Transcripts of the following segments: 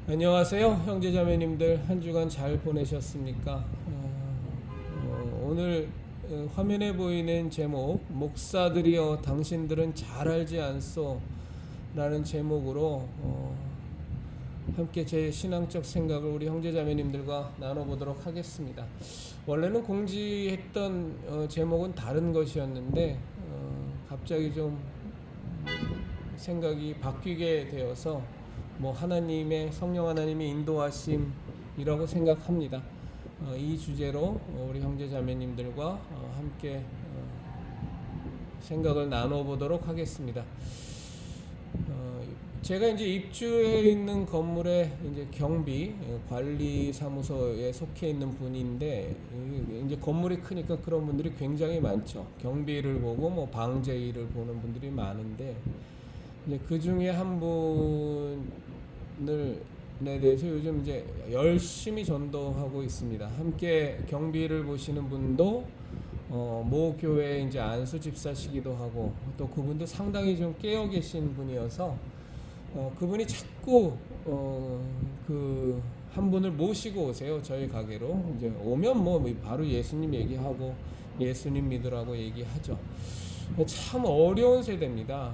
안녕하세요, 형제자매님들. 한 주간 잘 보내셨습니까? 오늘 화면에 보이는 제목, 목사들이여 당신들은 잘 알지 않소 라는 제목으로 함께 제 신앙적 생각을 우리 형제자매님들과 나눠보도록 하겠습니다. 원래는 공지했던 제목은 다른 것이었는데 갑자기 좀 생각이 바뀌게 되어서 하나님의 성령 하나님의 인도하심이라고 생각합니다. 이 주제로 우리 형제 자매님들과 함께 생각을 나눠보도록 하겠습니다. 제가 이제 입주해 있는 건물의 이제 경비 관리 사무소에 속해 있는 분인데, 이제 건물이 크니까 그런 분들이 굉장히 많죠. 경비를 보고 방제 일을 보는 분들이 많은데, 이제 그 중에 한 분을 대해서 요즘 이제 열심히 전도하고 있습니다. 함께 경비를 보시는 분도 모 교회 이제 안수 집사시기도 하고, 또 그분도 상당히 좀 깨어 계신 분이어서 그분이 자꾸 그 한 분을 모시고 오세요. 저희 가게로 이제 오면 바로 예수님 얘기하고 예수님 믿으라고 얘기하죠. 참 어려운 세대입니다.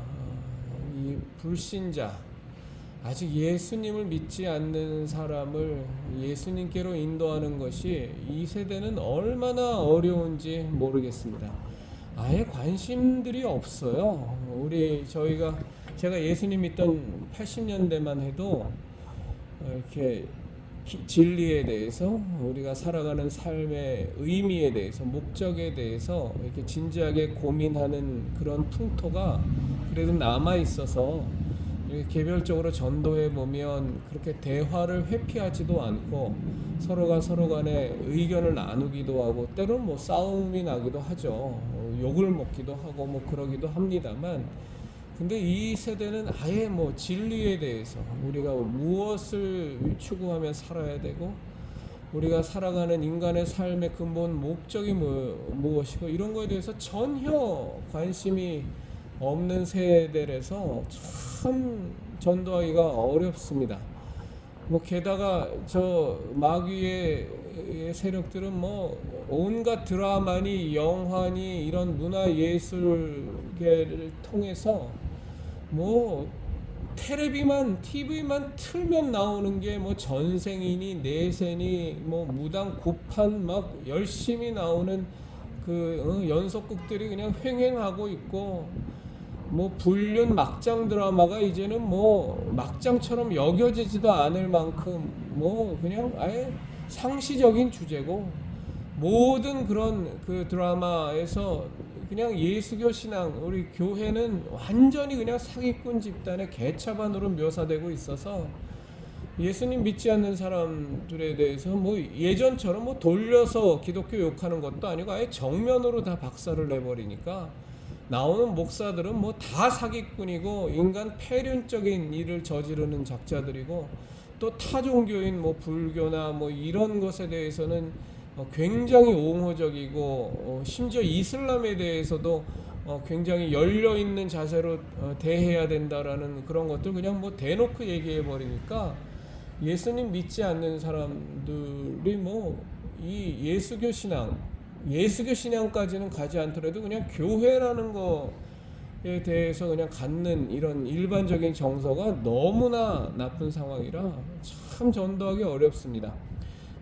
이 불신자, 아직 예수님을 믿지 않는 사람을 예수님께로 인도하는 것이 이 세대는 얼마나 어려운지 모르겠습니다. 아예 관심들이 없어요. 제가 예수님 믿던 80년대만 해도 이렇게 진리에 대해서, 우리가 살아가는 삶의 의미에 대해서, 목적에 대해서 이렇게 진지하게 고민하는 그런 풍토가 그래도 남아 있어서 개별적으로 전도해 보면 그렇게 대화를 회피하지도 않고 서로가 서로 간에 의견을 나누기도 하고, 때로는 싸움이 나기도 하죠. 욕을 먹기도 하고 그러기도 합니다만, 근데 이 세대는 아예 진리에 대해서, 우리가 무엇을 추구하며 살아야 되고, 우리가 살아가는 인간의 삶의 근본 목적이 무엇이고, 이런 거에 대해서 전혀 관심이 없는 세대라서 참 전도하기가 어렵습니다. 게다가 저 마귀의 세력들은 온갖 드라마니 영화니 이런 문화 예술계를 통해서 TV만 틀면 나오는 게 전생이니 내세니 무당 구판 열심히 나오는 그 연속극들이 그냥 횡행하고 있고, 불륜 막장 드라마가 이제는 막장처럼 여겨지지도 않을 만큼 그냥 아예 상시적인 주제고, 모든 그런 그 드라마에서 그냥 예수교 신앙, 우리 교회는 완전히 그냥 사기꾼 집단의 개차반으로 묘사되고 있어서 예수님 믿지 않는 사람들에 대해서 예전처럼 돌려서 기독교 욕하는 것도 아니고 아예 정면으로 다 박살을 내버리니까 나오는 목사들은 다 사기꾼이고 인간 폐륜적인 일을 저지르는 작자들이고, 또 타종교인 불교나 이런 것에 대해서는 굉장히 옹호적이고, 심지어 이슬람에 대해서도 굉장히 열려있는 자세로 대해야 된다라는 그런 것들 그냥 대놓고 얘기해 버리니까, 예수님 믿지 않는 사람들이 이 예수교 신앙까지는 가지 않더라도 그냥 교회라는 거에 대해서 그냥 갖는 이런 일반적인 정서가 너무나 나쁜 상황이라 참 전도하기 어렵습니다.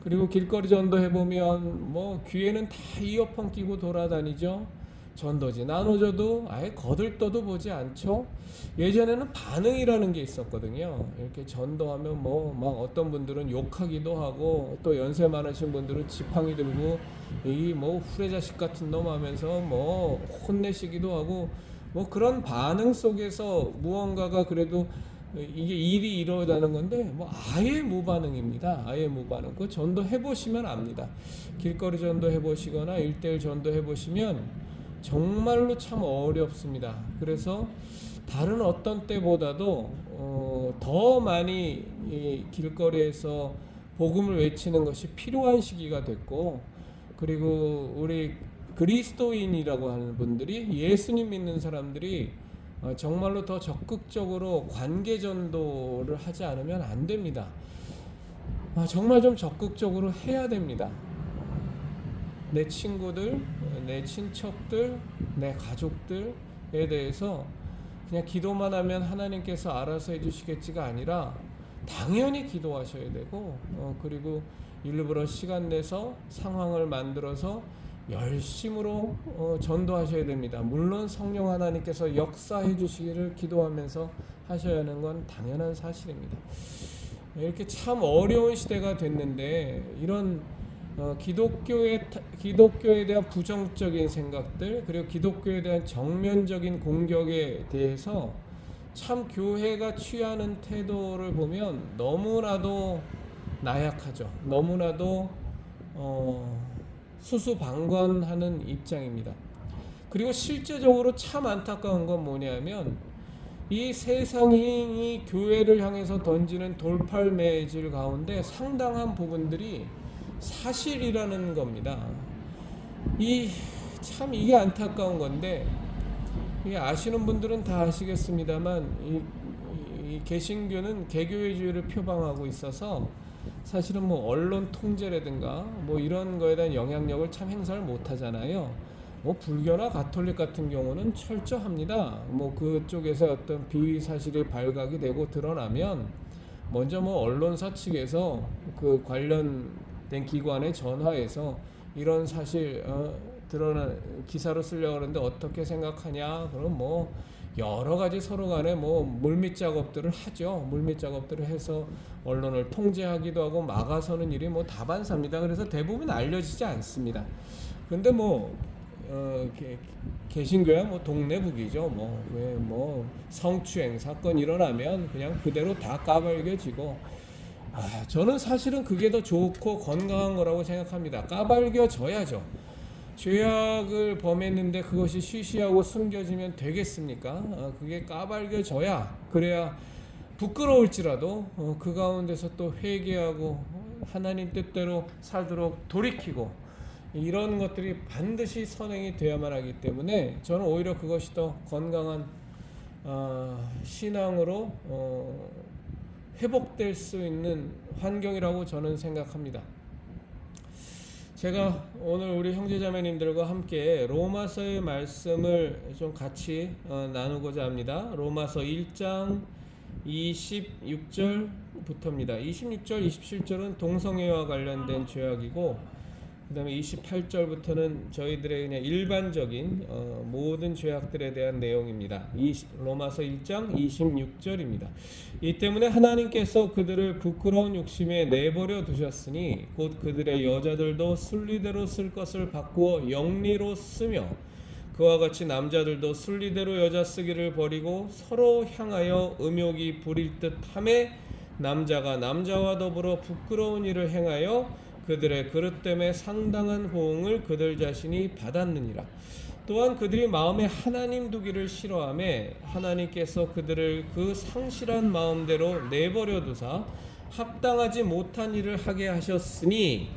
그리고 길거리 전도 해보면 귀에는 다 이어폰 끼고 돌아다니죠. 전도지 나눠줘도 아예 거들떠도 보지 않죠. 예전에는 반응이라는 게 있었거든요. 이렇게 전도하면 어떤 분들은 욕하기도 하고, 또 연세 많으신 분들은 지팡이 들고 이 후레자식 같은 놈 하면서 혼내시기도 하고, 그런 반응 속에서 무언가가 그래도 이게 일이 일어나는 건데 아예 무반응입니다. 아예 무반응. 그 전도 해보시면 압니다. 길거리 전도 해보시거나 1:1 전도 해보시면 정말로 참 어렵습니다. 그래서 다른 어떤 때보다도 더 많이 이 길거리에서 복음을 외치는 것이 필요한 시기가 됐고, 그리고 우리 그리스도인이라고 하는 분들이, 예수님 믿는 사람들이 정말로 더 적극적으로 관계 전도를 하지 않으면 안 됩니다. 정말 좀 적극적으로 해야 됩니다. 내 친구들, 내 친척들, 내 가족들에 대해서 그냥 기도만 하면 하나님께서 알아서 해주시겠지가 아니라 당연히 기도하셔야 되고, 그리고 일부러 시간 내서 상황을 만들어서 열심으로 전도하셔야 됩니다. 물론 성령 하나님께서 역사해 주시기를 기도하면서 하셔야 하는 건 당연한 사실입니다. 이렇게 참 어려운 시대가 됐는데 이런 기독교에 대한 부정적인 생각들, 그리고 기독교에 대한 정면적인 공격에 대해서 참 교회가 취하는 태도를 보면 너무나도 나약하죠. 너무나도 수수방관하는 입장입니다. 그리고 실제적으로 참 안타까운 건 뭐냐면 이 세상이 이 교회를 향해서 던지는 돌팔매질 가운데 상당한 부분들이 사실이라는 겁니다. 이게 안타까운 건데, 이게 아시는 분들은 다 아시겠습니다만 이 개신교는 개교회주의를 표방하고 있어서 사실은 뭐 언론 통제라든가 뭐 이런 거에 대한 영향력을 참 행사를 못 하잖아요. 뭐 불교나 가톨릭 같은 경우는 철저합니다. 뭐 그쪽에서 어떤 비위 사실이 발각이 되고 드러나면 먼저 뭐 언론사 측에서 그 관련된 기관에 전화해서 이런 사실 드러난 기사로 쓰려고 하는데 어떻게 생각하냐, 그럼 뭐 여러 가지 서로 간에 뭐 물밑 작업들을 하죠. 물밑 작업들을 해서 언론을 통제하기도 하고 막아서는 일이 뭐 다반사입니다. 그래서 대부분 알려지지 않습니다. 근데 뭐 개신교야 뭐 동네북이죠. 뭐 성추행 사건 일어나면 그냥 그대로 다 까발겨지고, 저는 사실은 그게 더 좋고 건강한 거라고 생각합니다. 까발겨져야죠. 죄악을 범했는데 그것이 쉬쉬하고 숨겨지면 되겠습니까? 그게 까발겨져야, 그래야 부끄러울지라도 그 가운데서 또 회개하고 하나님 뜻대로 살도록 돌이키고, 이런 것들이 반드시 선행이 되어야만 하기 때문에 저는 오히려 그것이 더 건강한 신앙으로 회복될 수 있는 환경이라고 저는 생각합니다. 제가 오늘 우리 형제자매님들과 함께 로마서의 말씀을 좀 같이 나누고자 합니다. 로마서 1장 26절부터입니다. 26절, 27절은 동성애와 관련된 죄악이고, 그 다음에 28절부터는 저희들의 그냥 일반적인 모든 죄악들에 대한 내용입니다. 로마서 1장 26절입니다. 이 때문에 하나님께서 그들을 부끄러운 욕심에 내버려 두셨으니 곧 그들의 여자들도 순리대로 쓸 것을 바꾸어 영리로 쓰며, 그와 같이 남자들도 순리대로 여자 쓰기를 버리고 서로 향하여 음욕이 부릴 듯하매 남자가 남자와 더불어 부끄러운 일을 행하여 그들의 그릇 때문에 상당한 호응을 그들 자신이 받았느니라. 또한 그들이 마음에 하나님 두기를 싫어하매 하나님께서 그들을 그 상실한 마음대로 내버려 두사 합당하지 못한 일을 하게 하셨으니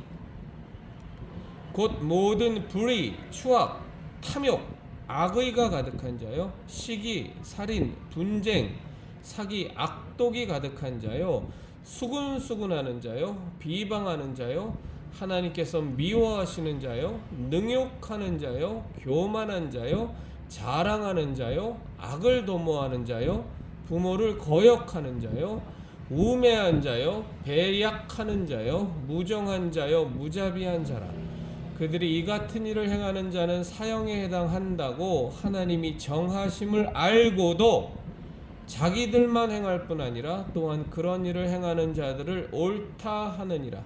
곧 모든 불의, 추악, 탐욕, 악의가 가득한 자요, 시기, 살인, 분쟁, 사기, 악독이 가득한 자요, 수군수군하는 자요, 비방하는 자요, 하나님께서 미워하시는 자요, 능욕하는 자요, 교만한 자요, 자랑하는 자요, 악을 도모하는 자요, 부모를 거역하는 자요, 우매한 자요, 배약하는 자요, 무정한 자요, 무자비한 자라. 그들이 이 같은 일을 행하는 자는 사형에 해당한다고 하나님이 정하심을 알고도 자기들만 행할 뿐 아니라 또한 그런 일을 행하는 자들을 옳다 하느니라.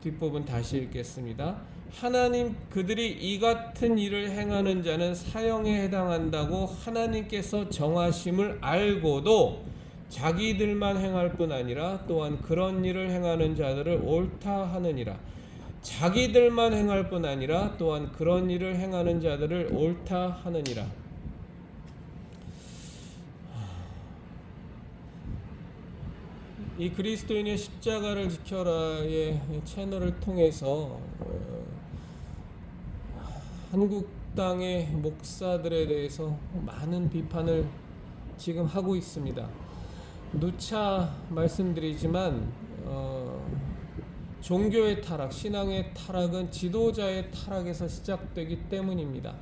뒷부분 다시 읽겠습니다. 하나님, 그들이 이 같은 일을 행하는 자는 사형에 해당한다고 하나님께서 정하심을 알고도 자기들만 행할 뿐 아니라 또한 그런 일을 행하는 자들을 옳다 하느니라. 자기들만 행할 뿐 아니라 또한 그런 일을 행하는 자들을 옳다 하느니라. 이 그리스도인의 십자가를 지켜라의 채널을 통해서 한국 땅의 목사들에 대해서 많은 비판을 지금 하고 있습니다. 누차 말씀드리지만 종교의 타락, 신앙의 타락은 지도자의 타락에서 시작되기 때문입니다.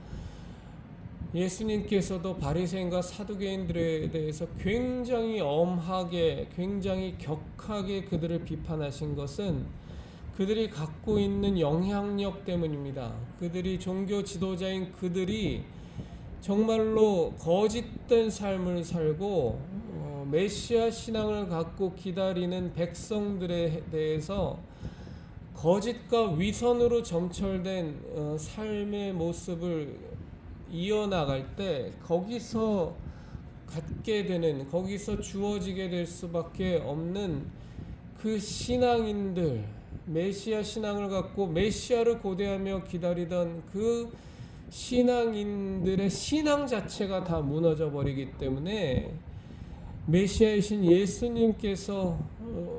예수님께서도 바리새인과 사두개인들에 대해서 굉장히 엄하게, 굉장히 격하게 그들을 비판하신 것은 그들이 갖고 있는 영향력 때문입니다. 그들이 종교 지도자인 그들이 정말로 거짓된 삶을 살고 메시아 신앙을 갖고 기다리는 백성들에 대해서 거짓과 위선으로 점철된 삶의 모습을 이어나갈 때 거기서 갖게 되는, 거기서 주어지게 될 수밖에 없는 그 신앙인들, 메시아 신앙을 갖고 메시아를 고대하며 기다리던 그 신앙인들의 신앙 자체가 다 무너져 버리기 때문에 메시아이신 예수님께서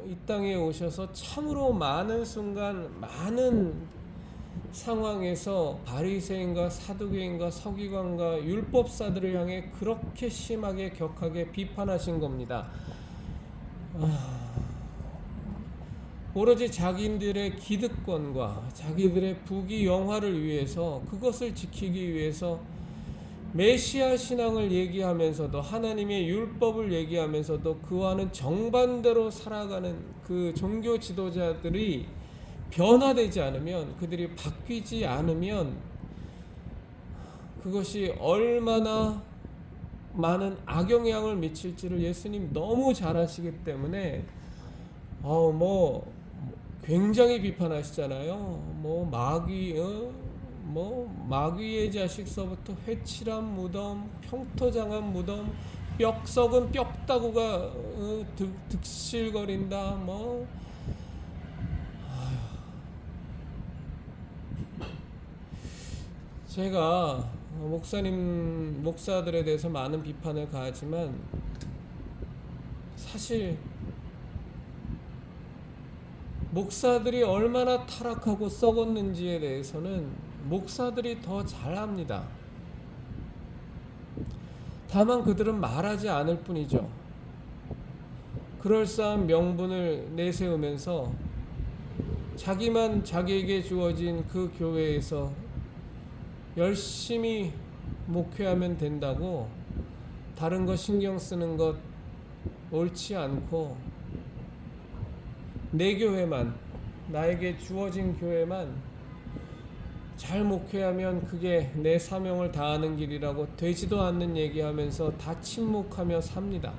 이 땅에 오셔서 참으로 많은 순간, 많은 상황에서 바리새인과 사두개인과 서기관과 율법사들을 향해 그렇게 심하게 격하게 비판하신 겁니다. 오로지 자기들의 기득권과 자기들의 부귀영화를 위해서, 그것을 지키기 위해서 메시아 신앙을 얘기하면서도, 하나님의 율법을 얘기하면서도 그와는 정반대로 살아가는 그 종교 지도자들이 변화되지 않으면, 그들이 바뀌지 않으면 그것이 얼마나 많은 악영향을 미칠지를 예수님 너무 잘 아시기 때문에 굉장히 비판하시잖아요. 마귀의 자식서부터 회칠한 무덤, 평토장한 무덤, 뼈 썩은 뼈다구가 득실거린다. 제가 목사들에 대해서 많은 비판을 가하지만 사실 목사들이 얼마나 타락하고 썩었는지에 대해서는 목사들이 더 잘 압니다. 다만 그들은 말하지 않을 뿐이죠. 그럴싸한 명분을 내세우면서 자기만 자기에게 주어진 그 교회에서 열심히 목회하면 된다고, 다른 거 신경 쓰는 것 옳지 않고 내 교회만, 나에게 주어진 교회만 잘 목회하면 그게 내 사명을 다하는 길이라고 되지도 않는 얘기하면서 다 침묵하며 삽니다.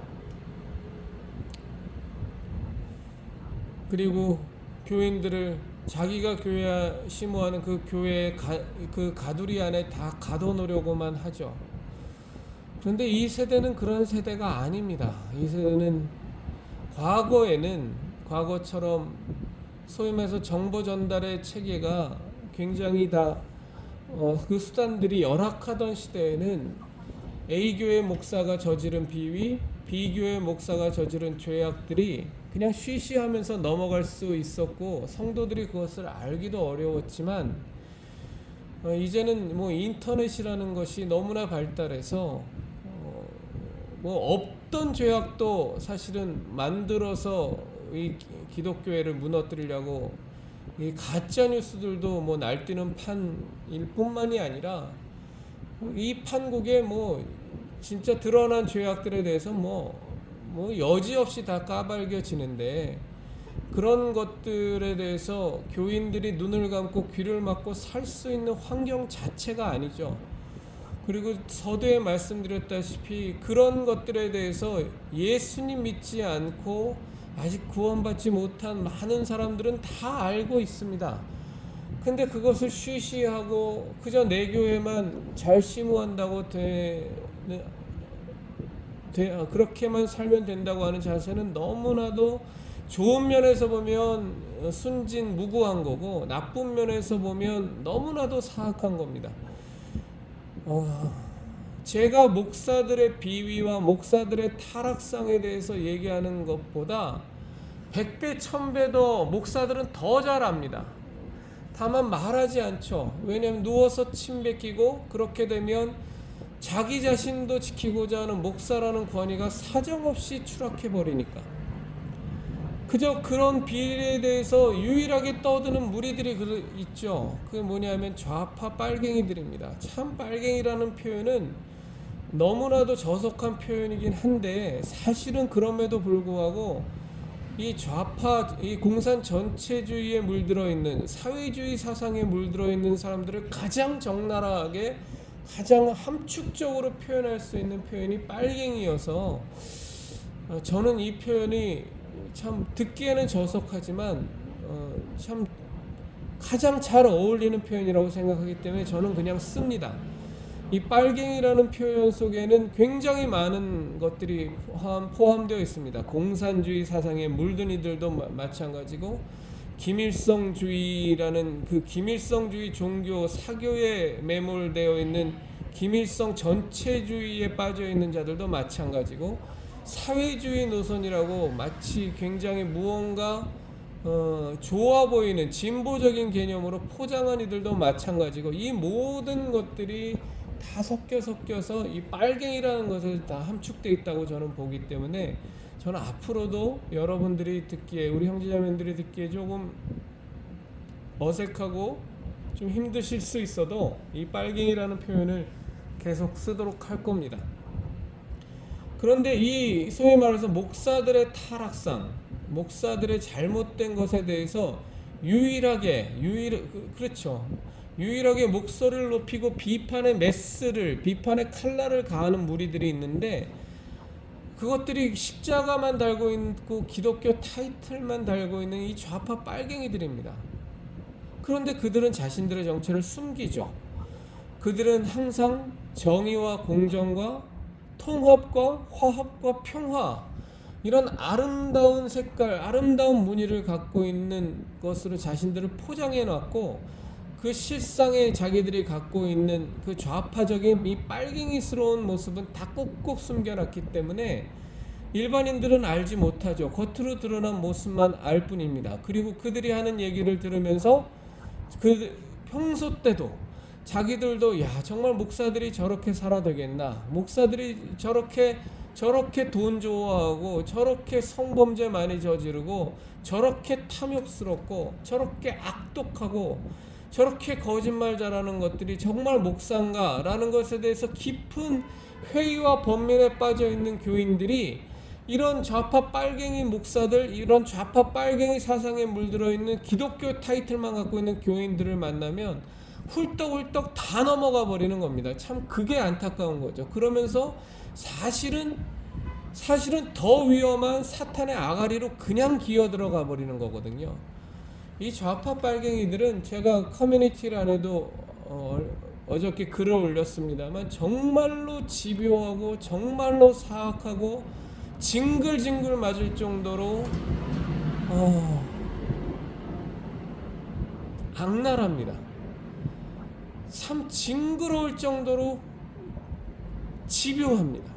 그리고 교인들을 자기가 교회 심호하는 그 교회의 그 가두리 안에 다 가둬놓으려고만 하죠. 그런데 이 세대는 그런 세대가 아닙니다. 이 세대는 과거처럼 소위 말해서 정보 전달의 체계가 굉장히 그 수단들이 열악하던 시대에는 A교회 목사가 저지른 비위, B교회 목사가 저지른 죄악들이 그냥 쉬쉬하면서 넘어갈 수 있었고, 성도들이 그것을 알기도 어려웠지만 이제는 인터넷이라는 것이 너무나 발달해서 없던 죄악도 사실은 만들어서 이 기독교회를 무너뜨리려고 이 가짜 뉴스들도 날뛰는 판일 뿐만이 아니라 이 판국에 진짜 드러난 죄악들에 대해서 여지없이 다 까발겨지는데, 그런 것들에 대해서 교인들이 눈을 감고 귀를 막고 살 수 있는 환경 자체가 아니죠. 그리고 서두에 말씀드렸다시피 그런 것들에 대해서 예수님 믿지 않고 아직 구원받지 못한 많은 사람들은 다 알고 있습니다. 근데 그것을 쉬쉬하고 그저 내 교회만 잘 심호한다고 그렇게만 살면 된다고 하는 자세는 너무나도 좋은 면에서 보면 순진무구한 거고, 나쁜 면에서 보면 너무나도 사악한 겁니다. 제가 목사들의 비위와 목사들의 타락상에 대해서 얘기하는 것보다 100배, 1000배 더 목사들은 더 잘 압니다. 다만 말하지 않죠. 왜냐하면 누워서 침 뱉기고, 그렇게 되면 자기 자신도 지키고자 하는 목사라는 권위가 사정없이 추락해버리니까. 그저 그런 비리에 대해서 유일하게 떠드는 무리들이 있죠. 그게 뭐냐면 좌파 빨갱이들입니다. 참 빨갱이라는 표현은 너무나도 저속한 표현이긴 한데 사실은 그럼에도 불구하고 이 좌파, 이 공산 전체주의에 물들어 있는 사회주의 사상에 물들어 있는 사람들을 가장 적나라하게 가장 함축적으로 표현할 수 있는 표현이 빨갱이여서 저는 이 표현이 참 듣기에는 저속하지만 참 가장 잘 어울리는 표현이라고 생각하기 때문에 저는 그냥 씁니다. 이 빨갱이라는 표현 속에는 굉장히 많은 것들이 포함되어 있습니다. 공산주의 사상에 물든 이들도 마찬가지고 김일성주의라는 그 김일성주의 종교 사교에 매몰되어 있는 김일성 전체주의에 빠져 있는 자들도 마찬가지고 사회주의 노선이라고 마치 굉장히 무언가 좋아 보이는 진보적인 개념으로 포장한 이들도 마찬가지고 이 모든 것들이 다 섞여서 이 빨갱이라는 것을 다 함축되어 있다고 저는 보기 때문에 저는 앞으로도 여러분들이 듣기에 우리 형제자매들이 듣기에 조금 어색하고 좀 힘드실 수 있어도 이 빨갱이라는 표현을 계속 쓰도록 할 겁니다. 그런데 이 소위 말해서 목사들의 타락상, 목사들의 잘못된 것에 대해서 유일하게 목소리를 높이고 비판의 비판의 칼날을 가하는 무리들이 있는데 그것들이 십자가만 달고 있고 기독교 타이틀만 달고 있는 이 좌파 빨갱이들입니다. 그런데 그들은 자신들의 정체를 숨기죠. 그들은 항상 정의와 공정과 통합과 화합과 평화 이런 아름다운 색깔, 아름다운 무늬를 갖고 있는 것으로 자신들을 포장해 놨고 그 실상에 자기들이 갖고 있는 그 좌파적인 이 빨갱이스러운 모습은 다 꼭꼭 숨겨놨기 때문에 일반인들은 알지 못하죠. 겉으로 드러난 모습만 알 뿐입니다. 그리고 그들이 하는 얘기를 들으면서 그 평소 때도 자기들도 야 정말 목사들이 저렇게 살아야 되겠나, 목사들이 저렇게 돈 좋아하고 저렇게 성범죄 많이 저지르고 저렇게 탐욕스럽고 저렇게 악독하고 저렇게 거짓말 잘하는 것들이 정말 목사인가 라는 것에 대해서 깊은 회의와 번민에 빠져 있는 교인들이 이런 좌파 빨갱이 목사들, 이런 좌파 빨갱이 사상에 물들어 있는 기독교 타이틀만 갖고 있는 교인들을 만나면 훌떡훌떡 다 넘어가 버리는 겁니다. 참 그게 안타까운 거죠. 그러면서 사실은 더 위험한 사탄의 아가리로 그냥 기어 들어가 버리는 거거든요. 이 좌파 빨갱이들은 제가 커뮤니티란에도 어저께 글을 올렸습니다만 정말로 집요하고 정말로 사악하고 징글징글 맞을 정도로 악랄합니다. 참 징그러울 정도로 집요합니다.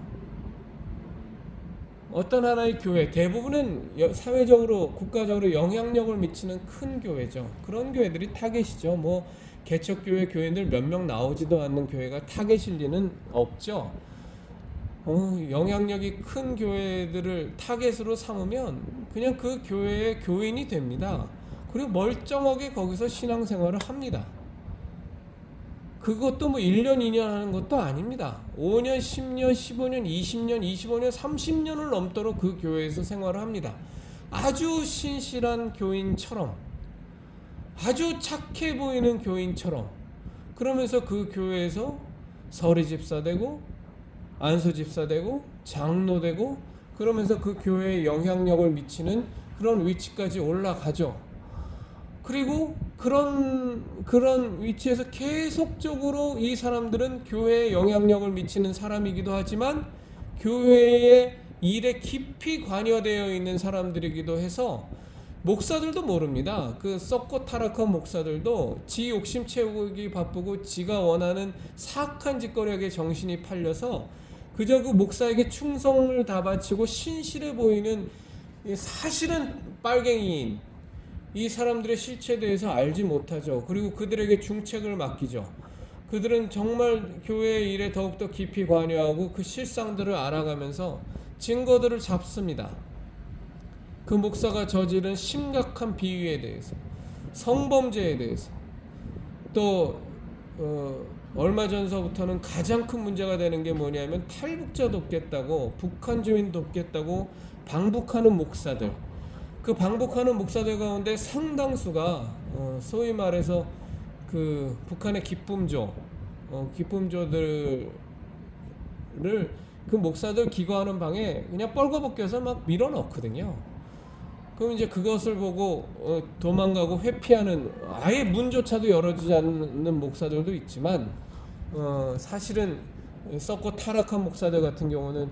어떤 하나의 교회, 대부분은 사회적으로 국가적으로 영향력을 미치는 큰 교회죠. 그런 교회들이 타겟이죠. 뭐 개척교회 교인들 몇 명 나오지도 않는 교회가 타겟일 리는 없죠. 영향력이 큰 교회들을 타겟으로 삼으면 그냥 그 교회의 교인이 됩니다. 그리고 멀쩡하게 거기서 신앙생활을 합니다. 그것도 뭐 1년, 2년 하는 것도 아닙니다. 5년, 10년, 15년, 20년, 25년, 30년을 넘도록 그 교회에서 생활을 합니다. 아주 신실한 교인처럼, 아주 착해 보이는 교인처럼, 그러면서 그 교회에서 서리 집사 되고 안수 집사 되고 장로 되고 그러면서 그 교회에 영향력을 미치는 그런 위치까지 올라가죠. 그리고 그런 위치에서 계속적으로 이 사람들은 교회에 영향력을 미치는 사람이기도 하지만 교회의 일에 깊이 관여되어 있는 사람들이기도 해서 목사들도 모릅니다. 그 썩고 타락한 목사들도 지 욕심 채우기 바쁘고 지가 원하는 사악한 짓거리에 정신이 팔려서 그저 그 목사에게 충성을 다 바치고 신실해 보이는 사실은 빨갱이인 이 사람들의 실체에 대해서 알지 못하죠. 그리고 그들에게 중책을 맡기죠. 그들은 정말 교회의 일에 더욱더 깊이 관여하고 그 실상들을 알아가면서 증거들을 잡습니다. 그 목사가 저지른 심각한 비위에 대해서, 성범죄에 대해서, 또 얼마 전서부터는 가장 큰 문제가 되는 게 뭐냐면 탈북자 돕겠다고, 북한 주민 돕겠다고 방북하는 목사들, 그 방북하는 목사들 가운데 상당수가 소위 말해서 그 북한의 기품조들을 그 목사들 기거하는 방에 그냥 뻘거벗겨서 막 밀어넣거든요. 그럼 이제 그것을 보고 도망가고 회피하는, 아예 문조차도 열어주지 않는 목사들도 있지만, 사실은 썩고 타락한 목사들 같은 경우는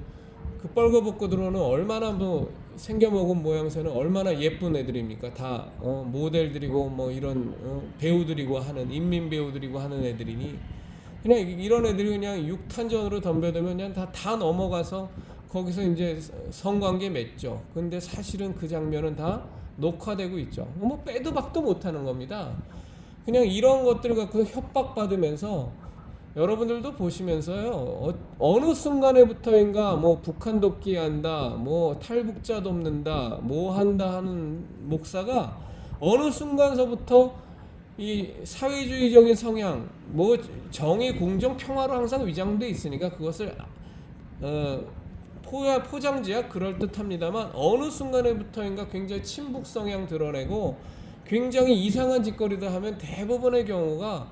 그 뻘거벗고 들어오는, 얼마나 뭐 생겨먹은 모양새는 얼마나 예쁜 애들입니까? 다 모델들이고 뭐 이런 배우들이고 하는, 인민 배우들이고 하는 애들이니, 그냥 이런 애들이 그냥 육탄전으로 덤벼들면 그냥 다 넘어가서 거기서 이제 성관계 맺죠. 근데 사실은 그 장면은 다 녹화되고 있죠. 뭐 빼도 박도 못하는 겁니다. 그냥 이런 것들을 갖고 협박받으면서, 여러분들도 보시면서요, 어느 순간에부터인가 뭐 북한 돕기 한다, 뭐 탈북자 돕는다, 뭐 한다 하는 목사가 어느 순간서부터 이 사회주의적인 성향, 뭐 정의, 공정, 평화로 항상 위장돼 있으니까 그것을 포장지야 그럴듯합니다만, 어느 순간에부터인가 굉장히 친북 성향 드러내고 굉장히 이상한 짓거리를 하면 대부분의 경우가,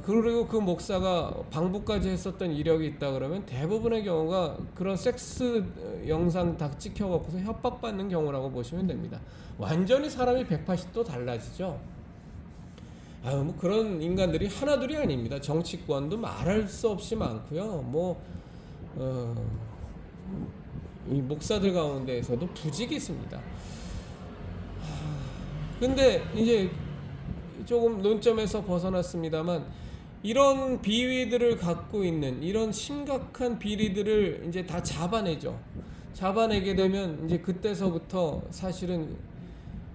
그리고 그 목사가 방북까지 했었던 이력이 있다 그러면 대부분의 경우가 그런 섹스 영상 다 찍혀갖고서 협박받는 경우라고 보시면 됩니다. 완전히 사람이 180도 달라지죠. 뭐 그런 인간들이 하나둘이 아닙니다. 정치권도 말할 수 없이 많고요. 이 목사들 가운데에서도 부직이 있습니다. 근데 이제 조금 논점에서 벗어났습니다만, 이런 비위들을 갖고 있는, 이런 심각한 비리들을 이제 다 잡아내죠. 잡아내게 되면 이제 그때서부터 사실은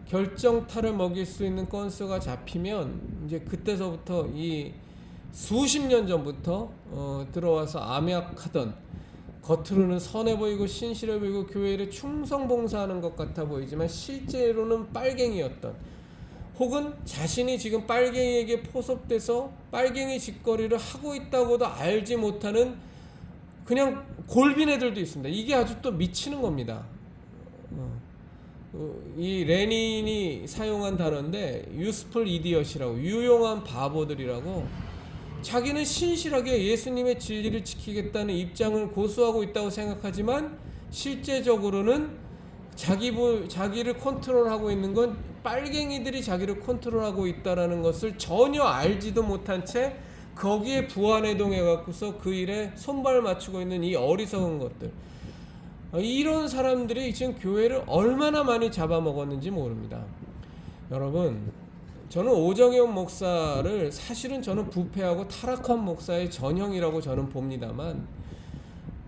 결정타를 먹일 수 있는 건수가 잡히면, 이제 그때서부터 이 수십 년 전부터 들어와서 암약하던, 겉으로는 선해 보이고 신실해 보이고 교회를 충성봉사하는 것 같아 보이지만 실제로는 빨갱이였던, 혹은 자신이 지금 빨갱이에게 포섭돼서 빨갱이 짓거리를 하고 있다고도 알지 못하는 그냥 골빈 애들도 있습니다. 이게 아주 또 미치는 겁니다. 이 레닌이 사용한 단어인데, useful idiot이라고, 유용한 바보들이라고, 자기는 신실하게 예수님의 진리를 지키겠다는 입장을 고수하고 있다고 생각하지만 실제적으로는 자기를 컨트롤하고 있는 건 빨갱이들이 자기를 컨트롤하고 있다라는 것을 전혀 알지도 못한 채 거기에 부안해동해 갖고서 그 일에 손발 맞추고 있는 이 어리석은 것들, 이런 사람들이 지금 교회를 얼마나 많이 잡아먹었는지 모릅니다. 여러분, 저는 오정현 목사를 사실은 저는 부패하고 타락한 목사의 전형이라고 저는 봅니다만,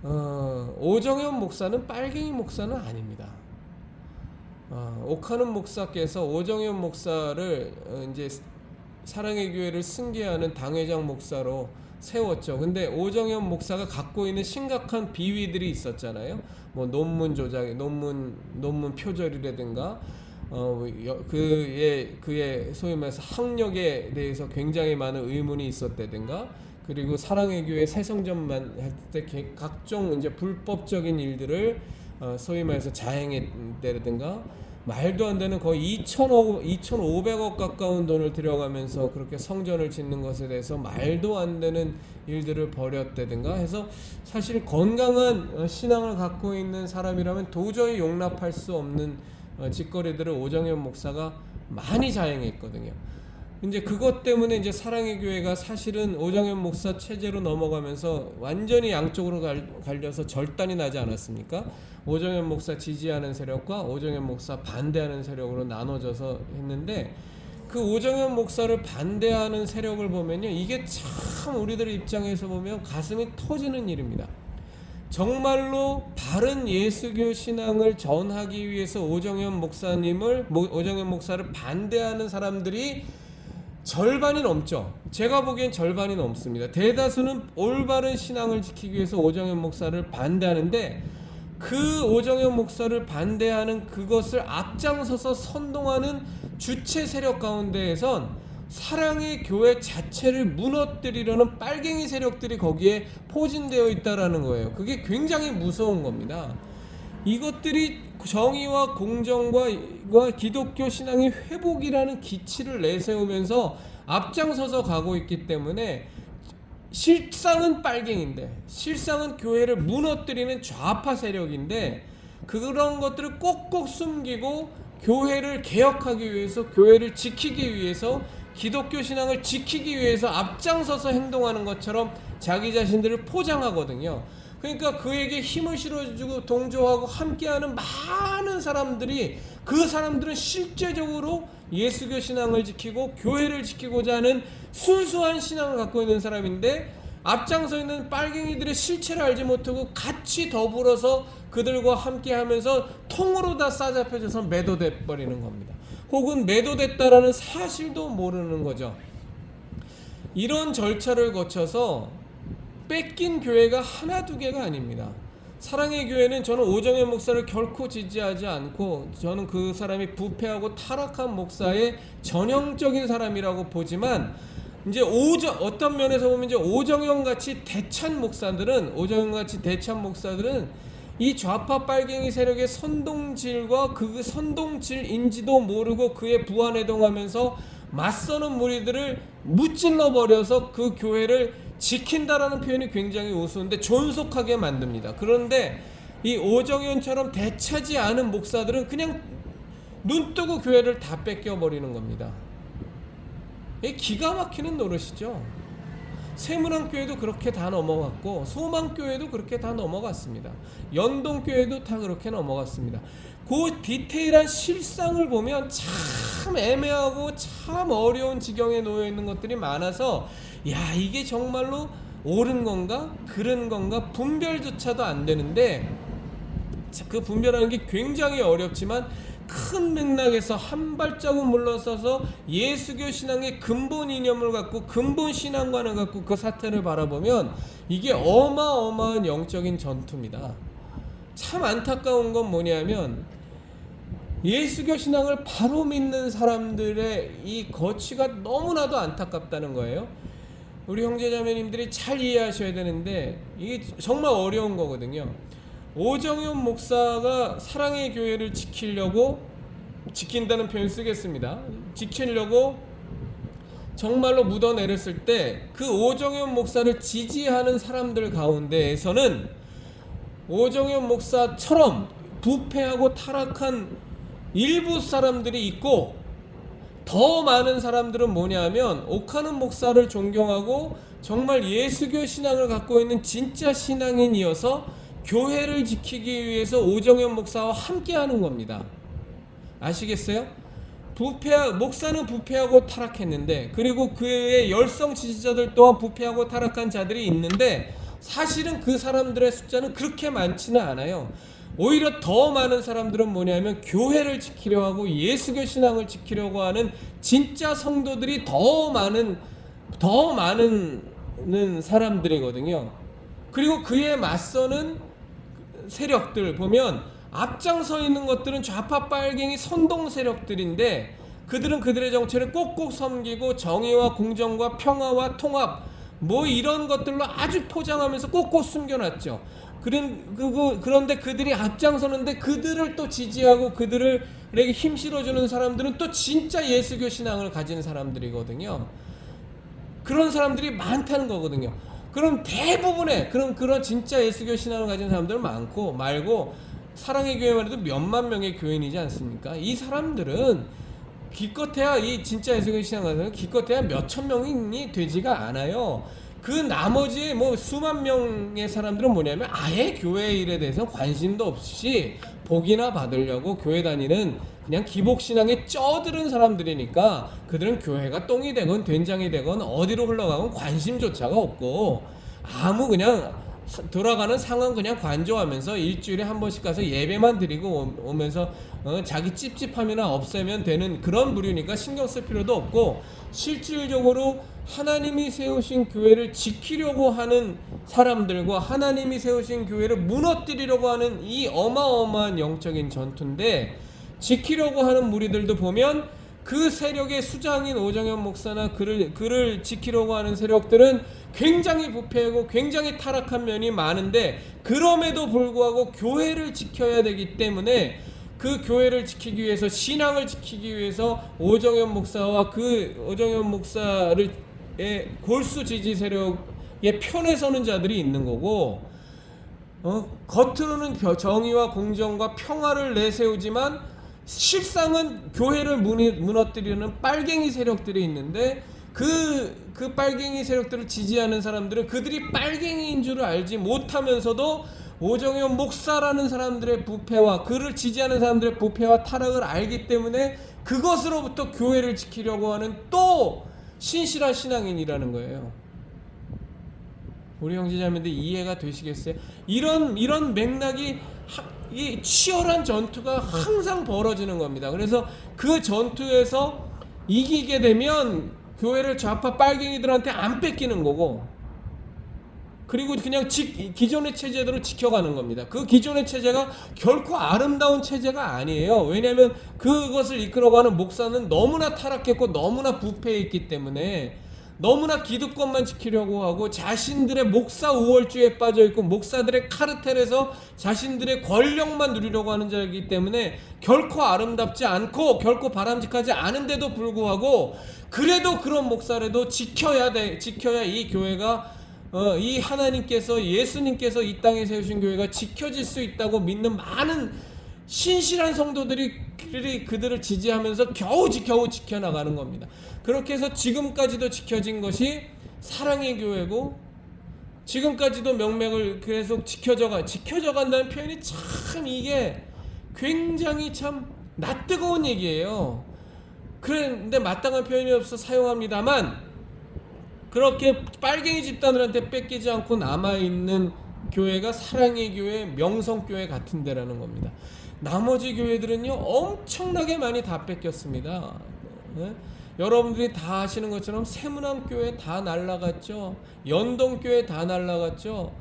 오정현 목사는 빨갱이 목사는 아닙니다. 옥하는 목사께서 오정현 목사를 이제 사랑의 교회를 승계하는 당회장 목사로 세웠죠. 근데 오정현 목사가 갖고 있는 심각한 비위들이 있었잖아요. 뭐 논문 조작, 논문 표절이라든가, 그의 소위 말해서 학력에 대해서 굉장히 많은 의문이 있었다든가, 그리고 사랑의 교회 새성전만 할 때 각종 이제 불법적인 일들을 소위 말해서 자행했다든가, 말도 안 되는 거의 2,500억 가까운 돈을 들여가면서 그렇게 성전을 짓는 것에 대해서 말도 안 되는 일들을 벌였다든가 해서, 사실 건강한 신앙을 갖고 있는 사람이라면 도저히 용납할 수 없는 짓거리들을 오정현 목사가 많이 자행했거든요. 이제 그것 때문에 이제 사랑의 교회가 사실은 오정현 목사 체제로 넘어가면서 완전히 양쪽으로 갈려서 절단이 나지 않았습니까? 오정현 목사 지지하는 세력과 오정현 목사 반대하는 세력으로 나눠져서 했는데, 그 오정현 목사를 반대하는 세력을 보면요, 이게 참 우리들 입장에서 보면 가슴이 터지는 일입니다. 정말로 바른 예수교 신앙을 전하기 위해서 오정현 목사를 반대하는 사람들이 절반이 넘죠. 제가 보기엔 절반이 넘습니다. 대다수는 올바른 신앙을 지키기 위해서 오정현 목사를 반대하는데, 그 오정현 목사를 반대하는 그것을 앞장서서 선동하는 주체 세력 가운데에선 사랑의 교회 자체를 무너뜨리려는 빨갱이 세력들이 거기에 포진되어 있다라는 거예요. 그게 굉장히 무서운 겁니다. 이것들이 정의와 공정과 기독교 신앙의 회복이라는 기치를 내세우면서 앞장서서 가고 있기 때문에 실상은 빨갱인데, 실상은 교회를 무너뜨리는 좌파 세력인데, 그런 것들을 꼭꼭 숨기고 교회를 개혁하기 위해서, 교회를 지키기 위해서, 기독교 신앙을 지키기 위해서 앞장서서 행동하는 것처럼 자기 자신들을 포장하거든요. 그러니까 그에게 힘을 실어주고 동조하고 함께하는 많은 사람들이, 그 사람들은 실제적으로 예수교 신앙을 지키고 교회를 지키고자 하는 순수한 신앙을 갖고 있는 사람인데, 앞장서 있는 빨갱이들의 실체를 알지 못하고 같이 더불어서 그들과 함께하면서 통으로 다 싸잡혀져서 매도돼 버리는 겁니다. 혹은 매도됐다라는 사실도 모르는 거죠. 이런 절차를 거쳐서 뺏긴 교회가 하나 두 개가 아닙니다. 사랑의 교회는, 저는 오정현 목사를 결코 지지하지 않고, 저는 그 사람이 부패하고 타락한 목사의 전형적인 사람이라고 보지만, 이제 어떤 면에서 보면 이제 오정현 같이 대찬 목사들은 이 좌파 빨갱이 세력의 선동질과 그 선동질인지도 모르고 그에 부안해동하면서 맞서는 무리들을 무찔러 버려서 그 교회를 지킨다라는 표현이 굉장히 우스운데 존속하게 만듭니다. 그런데 이 오정현처럼 대차지 않은 목사들은 그냥 눈뜨고 교회를 다 뺏겨버리는 겁니다. 이게 기가 막히는 노릇이죠. 세문안교회도 그렇게 다 넘어갔고, 소망교회도 그렇게 다 넘어갔습니다. 연동교회도 다 그렇게 넘어갔습니다. 그 디테일한 실상을 보면 참 애매하고 참 어려운 지경에 놓여 있는 것들이 많아서, 야, 이게 정말로 옳은 건가 그른 건가 분별조차도 안 되는데, 그 분별하는 게 굉장히 어렵지만 큰 맥락에서 한 발자국 물러서서 예수교 신앙의 근본 이념을 갖고, 근본 신앙관을 갖고 그 사태를 바라보면 이게 어마어마한 영적인 전투입니다. 참 안타까운 건 뭐냐면, 예수교 신앙을 바로 믿는 사람들의 이 거취가 너무나도 안타깝다는 거예요. 우리 형제자매님들이 잘 이해하셔야 되는데, 이게 정말 어려운 거거든요. 오정현 목사가 사랑의 교회를 지킨다는 표현을 쓰겠습니다. 지키려고 정말로 묻어내렸을 때, 그 오정현 목사를 지지하는 사람들 가운데에서는 오정현 목사처럼 부패하고 타락한 일부 사람들이 있고, 더 많은 사람들은 뭐냐면 오카는 목사를 존경하고 정말 예수교 신앙을 갖고 있는 진짜 신앙인이어서 교회를 지키기 위해서 오정현 목사와 함께하는 겁니다. 아시겠어요? 목사는 부패하고 타락했는데, 그리고 그의 열성 지지자들 또한 부패하고 타락한 자들이 있는데, 사실은 그 사람들의 숫자는 그렇게 많지는 않아요. 오히려 더 많은 사람들은 뭐냐면 교회를 지키려고 하고 예수교 신앙을 지키려고 하는 진짜 성도들이 더 많은 사람들이거든요. 그리고 그에 맞서는 세력들 보면 앞장서 있는 것들은 좌파 빨갱이 선동 세력들인데, 그들은 그들의 정체를 꼭꼭 섬기고 정의와 공정과 평화와 통합 뭐 이런 것들로 아주 포장하면서 꼭꼭 숨겨놨죠. 그런데 그들이 앞장서는데, 그들을 또 지지하고 그들에게 힘 실어주는 사람들은 또 진짜 예수교 신앙을 가진 사람들이거든요. 그런 사람들이 많다는 거거든요. 그럼 대부분의 그런 진짜 예수교 신앙을 가진 사람들은 많고, 말고 사랑의 교회만 해도 몇만 명의 교인이지 않습니까? 이 사람들은 기껏해야, 이 진짜 예수교 신앙 가진 사람은 기껏해야 몇천 명이 되지가 않아요. 그 나머지 뭐 수만 명의 사람들은 뭐냐면 아예 교회 일에 대해서 관심도 없이 복이나 받으려고 교회 다니는 그냥 기복신앙에 쩌들은 사람들이니까, 그들은 교회가 똥이 되건 된장이 되건 어디로 흘러가건 관심조차가 없고, 아무 그냥 돌아가는 상황 그냥 관조하면서 일주일에 한 번씩 가서 예배만 드리고 오면서 자기 찝찝함이나 없애면 되는 그런 부류니까 신경 쓸 필요도 없고, 실질적으로 하나님이 세우신 교회를 지키려고 하는 사람들과 하나님이 세우신 교회를 무너뜨리려고 하는 이 어마어마한 영적인 전투인데, 지키려고 하는 무리들도 보면 그 세력의 수장인 오정현 목사나 그를 지키려고 하는 세력들은 굉장히 부패하고 굉장히 타락한 면이 많은데, 그럼에도 불구하고 교회를 지켜야 되기 때문에 그 교회를 지키기 위해서, 신앙을 지키기 위해서 오정현 목사와 그 오정현 목사를 골수 지지 세력의 편에 서는 자들이 있는 거고, 겉으로는 정의와 공정과 평화를 내세우지만 실상은 교회를 무너뜨리는 빨갱이 세력들이 있는데, 그 빨갱이 세력들을 지지하는 사람들은 그들이 빨갱이인 줄을 알지 못하면서도 오정현 목사라는 사람들의 부패와 그를 지지하는 사람들의 부패와 타락을 알기 때문에 그것으로부터 교회를 지키려고 하는 또 신실한 신앙인이라는 거예요. 우리 형제자매들 이해가 되시겠어요? 이런 맥락이 이 치열한 전투가 항상 벌어지는 겁니다. 그래서 그 전투에서 이기게 되면 교회를 좌파 빨갱이들한테 안 뺏기는 거고, 그리고 그냥 기존의 체제대로 지켜가는 겁니다. 그 기존의 체제가 결코 아름다운 체제가 아니에요. 왜냐하면 그것을 이끌어가는 목사는 너무나 타락했고 너무나 부패했기 때문에, 너무나 기득권만 지키려고 하고 자신들의 목사 우월주의에 빠져있고 목사들의 카르텔에서 자신들의 권력만 누리려고 하는 자이기 때문에 결코 아름답지 않고 결코 바람직하지 않은데도 불구하고, 그래도 그런 목사라도 지켜야 이 교회가 이 하나님께서, 예수님께서 이 땅에 세우신 교회가 지켜질 수 있다고 믿는 많은 신실한 성도들이 그들을 지지하면서 겨우 지켜나가는 겁니다. 그렇게 해서 지금까지도 지켜진 것이 사랑의 교회고, 지금까지도 명맥을 계속 지켜져간다는 표현이 참 이게 굉장히 참 낯뜨거운 얘기예요. 그런데 마땅한 표현이 없어 사용합니다만, 그렇게 빨갱이 집단들한테 뺏기지 않고 남아있는 교회가 사랑의 교회, 명성교회 같은 데라는 겁니다. 나머지 교회들은요 엄청나게 많이 다 뺏겼습니다. 네? 여러분들이 다 아시는 것처럼 세문암교회 다 날라갔죠. 연동교회 다 날라갔죠.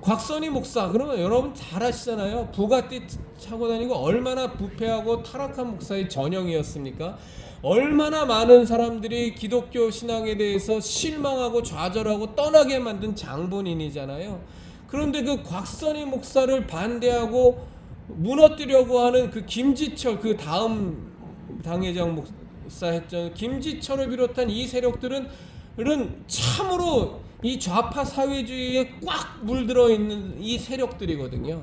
곽선희 목사, 그러면 여러분 잘 아시잖아요. 부가티 차고 다니고 얼마나 부패하고 타락한 목사의 전형이었습니까? 얼마나 많은 사람들이 기독교 신앙에 대해서 실망하고 좌절하고 떠나게 만든 장본인이잖아요. 그런데 그 곽선희 목사를 반대하고 무너뜨리려고 하는 그 김지철, 그 다음 당회장 목사 했던 김지철을 비롯한 이 세력들은 참으로 이 좌파 사회주의에 꽉 물들어 있는 이 세력들이거든요.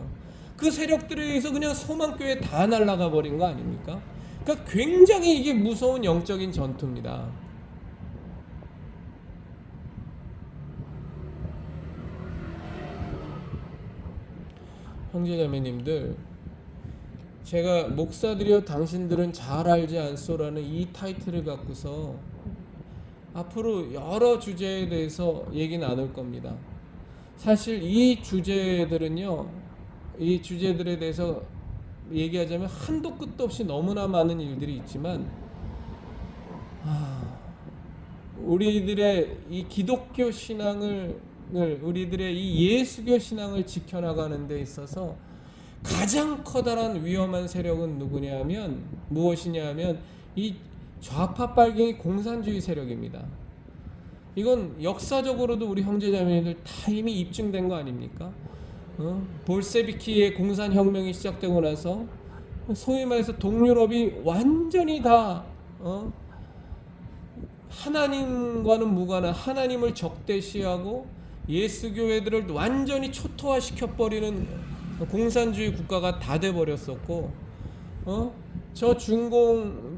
그 세력들에 의해서 그냥 소망교회 다 날아가 버린 거 아닙니까? 그러니까 굉장히 이게 무서운 영적인 전투입니다. 형제자매님들, 제가 목사들이여 당신들은 잘 알지 않소라는 이 타이틀을 갖고서 앞으로 여러 주제에 대해서 얘기 나눌 겁니다. 사실 이 주제들은요, 이 주제들에 대해서 얘기하자면 한도 끝도 없이 너무나 많은 일들이 있지만, 우리들의 이 기독교 신앙을, 우리들의 이 예수교 신앙을 지켜나가는 데 있어서 가장 커다란 위험한 세력은 무엇이냐 하면 이 좌파 빨갱이 공산주의 세력입니다. 이건 역사적으로도 우리 형제자매들 다 이미 입증된 거 아닙니까? 볼세비키의 공산혁명이 시작되고 나서 소위 말해서 동유럽이 완전히 다 하나님과는 무관한, 하나님을 적대시하고 예수교회들을 완전히 초토화시켜버리는 공산주의 국가가 다 돼버렸었고,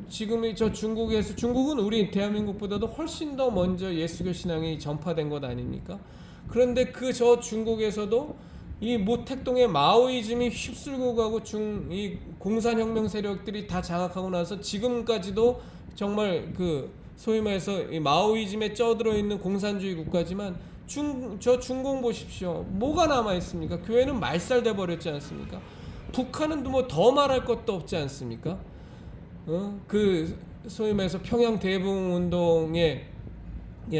지금의 저 중국에서, 중국은 우리 대한민국보다도 훨씬 더 먼저 예수교 신앙이 전파된 것 아닙니까? 그런데 저 중국에서도 이 모택동의 마오이즘이 휩쓸고 가고 이 공산혁명 세력들이 다 장악하고 나서 지금까지도 정말 그 소위 말해서 이 마오이즘에 쪄들어 있는 공산주의 국가지만, 저 중공 보십시오. 뭐가 남아 있습니까? 교회는 말살돼 버렸지 않습니까? 북한은 뭐 더 말할 것도 없지 않습니까? 그 소위 말해서 평양 대북 운동의